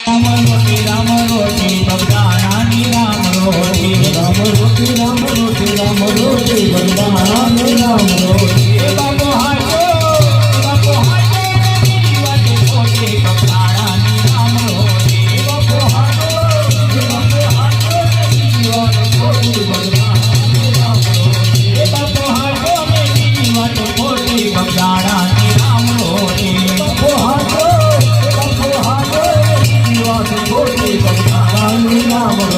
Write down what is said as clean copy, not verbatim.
રામ રોટી બગદાણાની રામ રોટી રામ રોટી રામ રોટી રામ રોટી બગદાણાની રામ રોટી એ બાપો હાજો મેરી વાતે ખોટી બગદાણાની રામ રોટી એ બાપો હાજો મેરી વાતે ખોટી બગદાણાની રામ રોટી એ બાપો હાજો મેરી વાતે ખોટી બગદાણાની રામ રોટી બાપો હાજો મેરી વાતે ખોટી બગદાણાની રામ રોટી